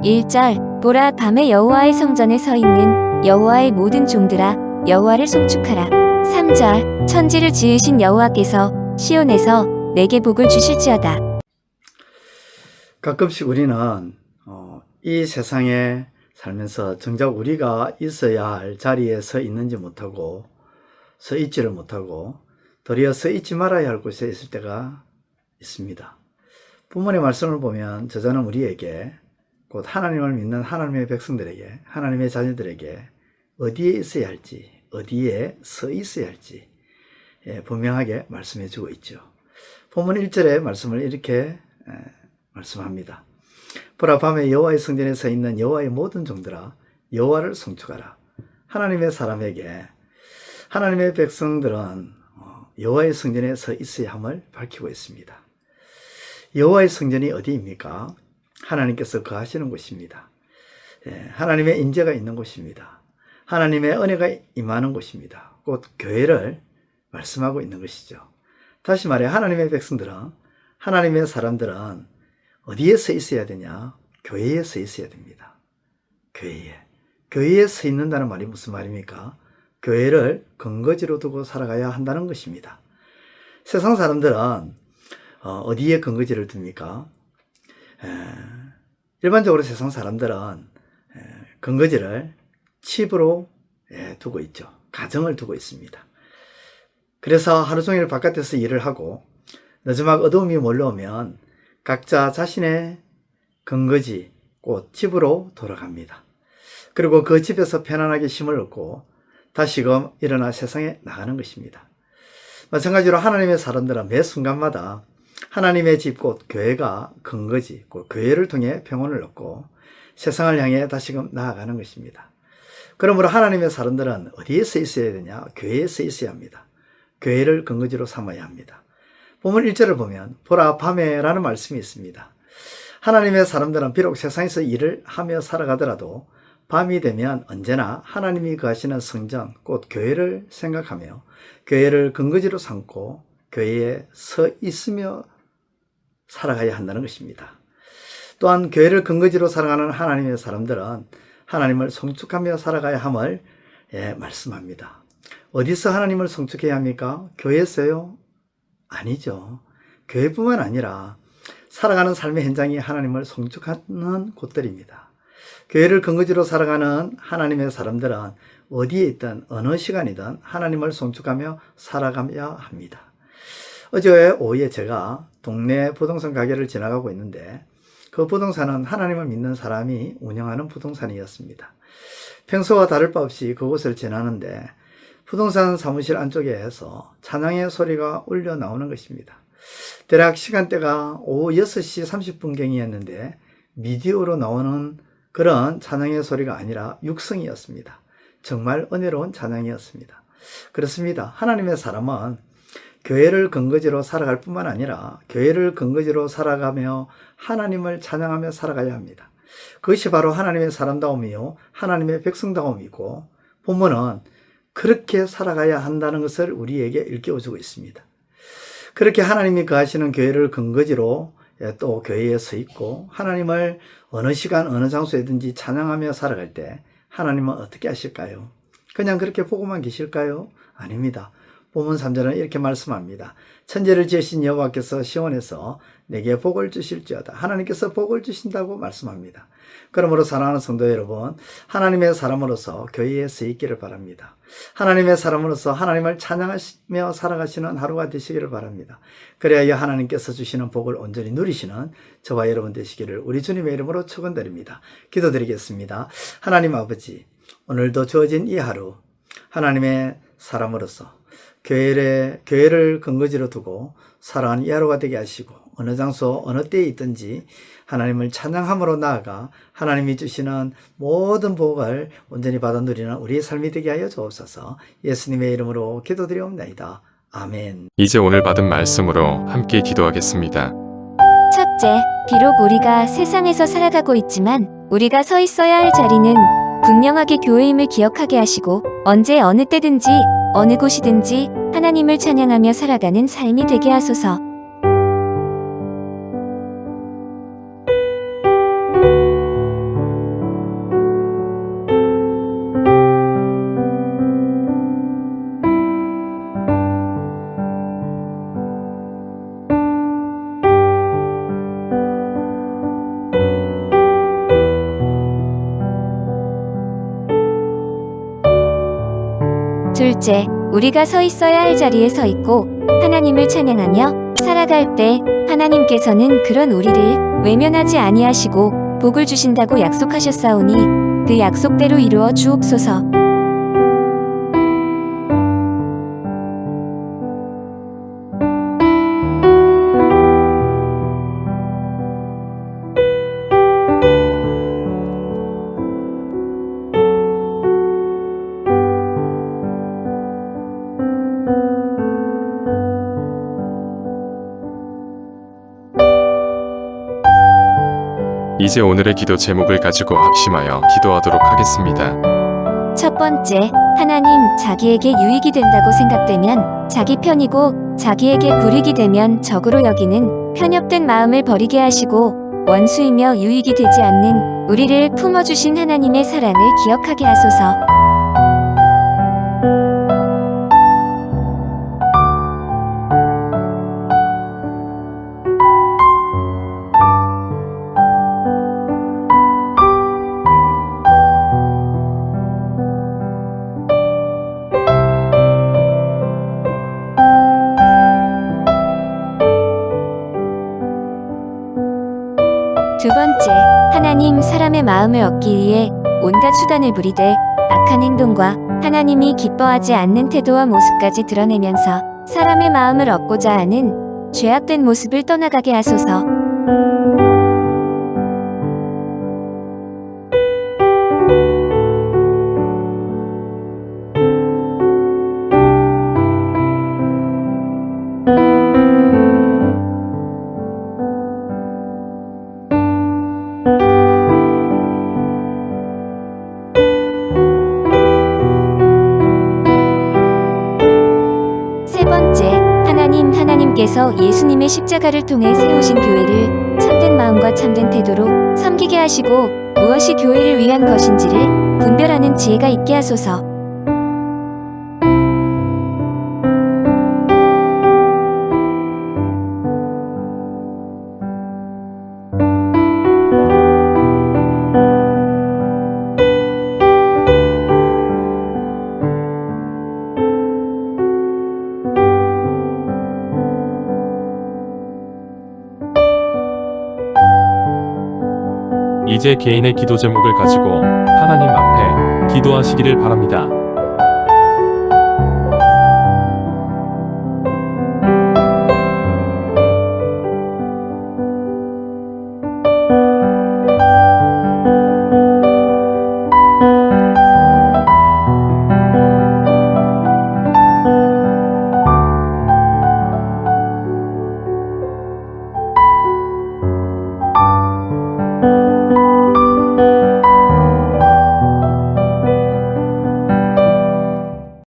1절 보라 밤에 여호와의 성전에 서 있는 여호와의 모든 종들아 여호와를 송축하라. 3절 천지를 지으신 여호와께서 시온에서 내게 복을 주실지어다. 가끔씩 우리는 이 세상에 살면서 정작 우리가 있어야 할 자리에 서 있는지 못하고 서 있지를 못하고 도리어 서 있지 말아야 할 곳에 있을 때가 있습니다. 본문의 말씀을 보면 저자는 우리에게 곧 하나님을 믿는 하나님의 백성들에게 하나님의 자녀들에게 어디에 있어야 할지 어디에 서 있어야 할지 분명하게 말씀해 주고 있죠. 본문 1절의 말씀을 이렇게 말씀합니다. 보라 밤에 여호와의 성전에 서 있는 여호와의 모든 종들아 여호와를 송축하라. 하나님의 사람에게 하나님의 백성들은 여호와의 성전에 서 있어야 함을 밝히고 있습니다. 여호와의 성전이 어디입니까? 하나님께서 거하시는 곳입니다. 하나님의 인재가 있는 곳입니다. 하나님의 은혜가 임하는 곳입니다. 곧 교회를 말씀하고 있는 것이죠. 다시 말해 하나님의 백성들은 하나님의 사람들은 어디에 서 있어야 되냐? 교회에 서 있어야 됩니다. 교회에 서 있는다는 말이 무슨 말입니까? 교회를 근거지로 두고 살아가야 한다는 것입니다. 세상 사람들은 어디에 근거지를 둡니까? 일반적으로 세상 사람들은 근거지를 집으로 두고 있죠. 가정을 두고 있습니다. 그래서 하루 종일 바깥에서 일을 하고 늦지막 어두움이 몰려오면 각자 자신의 근거지, 곧 집으로 돌아갑니다. 그리고 그 집에서 편안하게 쉼을 얻고 다시금 일어나 세상에 나가는 것입니다. 마찬가지로 하나님의 사람들은 매 순간마다 하나님의 집, 곧 교회가 근거지, 곧 교회를 통해 평온을 얻고 세상을 향해 다시금 나아가는 것입니다. 그러므로 하나님의 사람들은 어디에 서 있어야 되냐? 교회에 서 있어야 합니다. 교회를 근거지로 삼아야 합니다. 본문 1절을 보면 보라 밤에 라는 말씀이 있습니다. 하나님의 사람들은 비록 세상에서 일을 하며 살아가더라도 밤이 되면 언제나 하나님이 거하시는 성전, 곧 교회를 생각하며 교회를 근거지로 삼고 교회에 서 있으며 살아가야 한다는 것입니다. 또한 교회를 근거지로 살아가는 하나님의 사람들은 하나님을 송축하며 살아가야 함을 말씀합니다. 어디서 하나님을 송축해야 합니까? 교회에서요? 아니죠. 교회뿐만 아니라 살아가는 삶의 현장이 하나님을 송축하는 곳들입니다. 교회를 근거지로 살아가는 하나님의 사람들은 어디에 있든 어느 시간이든 하나님을 송축하며 살아가야 합니다. 어제 오후에 제가 동네 부동산 가게를 지나가고 있는데 그 부동산은 하나님을 믿는 사람이 운영하는 부동산이었습니다. 평소와 다를 바 없이 그곳을 지나는데 부동산 사무실 안쪽에서 찬양의 소리가 울려 나오는 것입니다. 대략 시간대가 오후 6시 30분경이었는데 미디어로 나오는 그런 찬양의 소리가 아니라 육성이었습니다. 정말 은혜로운 찬양이었습니다. 그렇습니다. 하나님의 사람은 교회를 근거지로 살아갈 뿐만 아니라 교회를 근거지로 살아가며 하나님을 찬양하며 살아가야 합니다. 그것이 바로 하나님의 사람다움이요 하나님의 백성다움이고 본문은 그렇게 살아가야 한다는 것을 우리에게 일깨워주고 있습니다. 그렇게 하나님이 거하시는 교회를 근거지로 또 교회에 서 있고 하나님을 어느 시간 어느 장소에든지 찬양하며 살아갈 때 하나님은 어떻게 하실까요? 그냥 그렇게 보고만 계실까요? 아닙니다. 본문 3절은 이렇게 말씀합니다. 천지를 지으신 여호와께서 시온에서 내게 복을 주실지어다. 하나님께서 복을 주신다고 말씀합니다. 그러므로 사랑하는 성도 여러분, 하나님의 사람으로서 교회에 서 있기를 바랍니다. 하나님의 사람으로서 하나님을 찬양하시며 살아가시는 하루가 되시기를 바랍니다. 그래야 하나님께서 주시는 복을 온전히 누리시는 저와 여러분 되시기를 우리 주님의 이름으로 축원드립니다. 기도드리겠습니다. 하나님 아버지, 오늘도 주어진 이 하루 하나님의 사람으로서 교회를 근거지로 두고 살아가는 이 하루가 되게 하시고 어느 장소 어느 때에 있든지 하나님을 찬양함으로 나아가 하나님이 주시는 모든 복을 온전히 받아 누리는 우리의 삶이 되게 하여 주옵소서. 예수님의 이름으로 기도드리옵나이다. 아멘. 이제 오늘 받은 말씀으로 함께 기도하겠습니다. 첫째, 비록 우리가 세상에서 살아가고 있지만 우리가 서 있어야 할 자리는 분명하게 교회임을 기억하게 하시고 언제 어느 때든지 어느 곳이든지 하나님을 찬양하며 살아가는 삶이 되게 하소서. 둘째, 우리가 서 있어야 할 자리에 서 있고 하나님을 찬양하며 살아갈 때 하나님께서는 그런 우리를 외면하지 아니하시고 복을 주신다고 약속하셨사오니 그 약속대로 이루어 주옵소서. 이제 오늘의 기도 제목을 가지고 합심하여 기도하도록 하겠습니다. 첫 번째, 하나님 자기에게 유익이 된다고 생각되면 자기 편이고 자기에게 불이익이 되면 적으로 여기는 편협된 마음을 버리게 하시고 원수이며 유익이 되지 않는 우리를 품어주신 하나님의 사랑을 기억하게 하소서. 두 번째, 하나님 사람의 마음을 얻기 위해 온갖 수단을 부리되 악한 행동과 하나님이 기뻐하지 않는 태도와 모습까지 드러내면서 사람의 마음을 얻고자 하는 죄악된 모습을 떠나가게 하소서. 세 번째, 하나님께서 예수님의 십자가를 통해 세우신 교회를 참된 마음과 참된 태도로 섬기게 하시고 무엇이 교회를 위한 것인지를 분별하는 지혜가 있게 하소서. 이제 개인의 기도 제목을 가지고 하나님 앞에 기도하시기를 바랍니다.